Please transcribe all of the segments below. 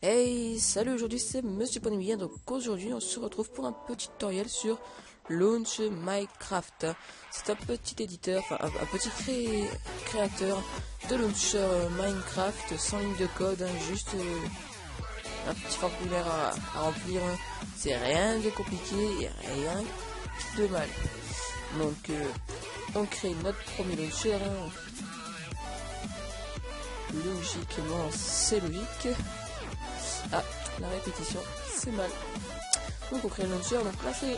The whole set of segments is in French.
Hey, salut, aujourd'hui c'est Monsieur Ponymien. Donc aujourd'hui on se retrouve pour un petit tutoriel sur Launch Minecraft. C'est un petit éditeur, enfin un petit créateur de launcher Minecraft sans ligne de code, hein, juste un petit formulaire à remplir. Hein. C'est rien de compliqué et rien de mal. Donc on crée notre premier launcher. Hein. Logiquement c'est logique. Ah, la répétition, c'est mal. Donc on crée le launcher, donc là c'est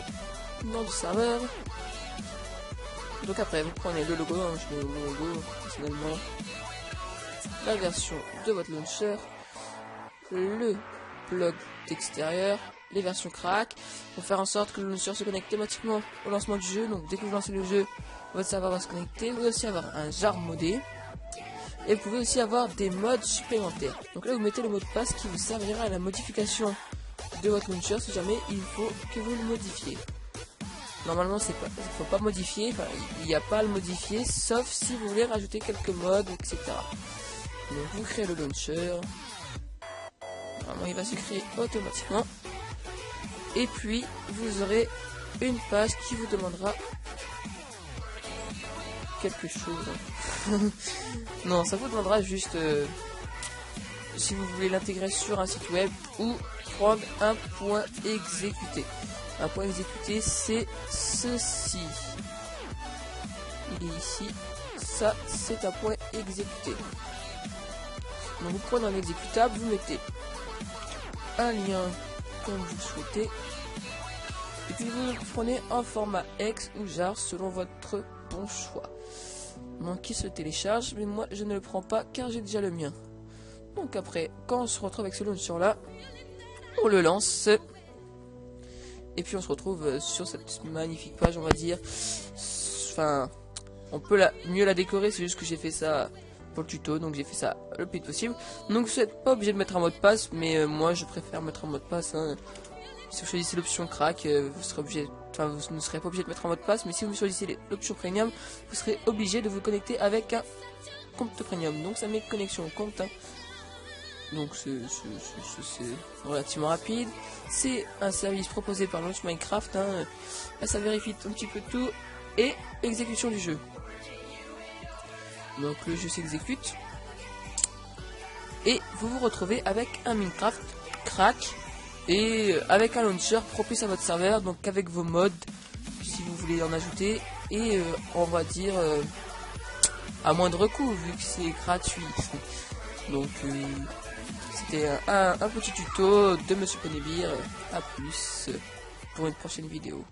le nom du serveur. Donc après vous prenez le logo, hein, je mets mon logo personnellement, la version de votre launcher, le blog d'extérieur, les versions crack, pour faire en sorte que le launcher se connecte automatiquement au lancement du jeu. Donc dès que vous lancez le jeu, votre serveur va se connecter. Vous pouvez aussi avoir un jar modé. Et vous pouvez aussi avoir des modes supplémentaires. Donc là vous mettez le mot de passe qui vous servira à la modification de votre launcher si jamais il faut que vous le modifiez. Normalement il faut pas modifier, enfin il n'y a pas à le modifier sauf si vous voulez rajouter quelques modes, etc. Donc vous créez le launcher. Normalement il va se créer automatiquement. Et puis vous aurez une page qui vous demandera quelque chose. Non, ça vous demandera juste si vous voulez l'intégrer sur un site web ou prendre un point exécuté. Un point exécuté, c'est ceci. Il est ici. Ça, c'est un point exécuté. Donc vous prenez un exécutable, vous mettez un lien comme vous le souhaitez. Et puis vous prenez un format X ou jar selon votre bon choix. Donc qui se télécharge, mais moi je ne le prends pas car j'ai déjà le mien. Donc après, quand on se retrouve avec ce launcher là, on le lance. Et puis on se retrouve sur cette magnifique page, on va dire. Enfin, on peut mieux la décorer, c'est juste que j'ai fait ça pour le tuto, donc j'ai fait ça le plus vite possible. Donc vous n'êtes pas obligé de mettre un mot de passe, mais moi je préfère mettre un mot de passe. Hein. Si vous choisissez l'option crack, vous serez obligé, enfin vous ne serez pas obligé de mettre un mot de passe, mais si vous choisissez l'option premium, vous serez obligé de vous connecter avec un compte premium. Donc ça met connexion au compte. Hein. Donc c'est relativement rapide. C'est un service proposé par Launch Minecraft. Hein. Là ça vérifie un petit peu tout et exécution du jeu. Donc le jeu s'exécute et vous vous retrouvez avec un Minecraft crack. Et avec un launcher propice à votre serveur, donc avec vos mods, si vous voulez en ajouter, et on va dire à moindre coût, vu que c'est gratuit. Donc c'était un petit tuto de Monsieur Ponybir. À plus pour une prochaine vidéo.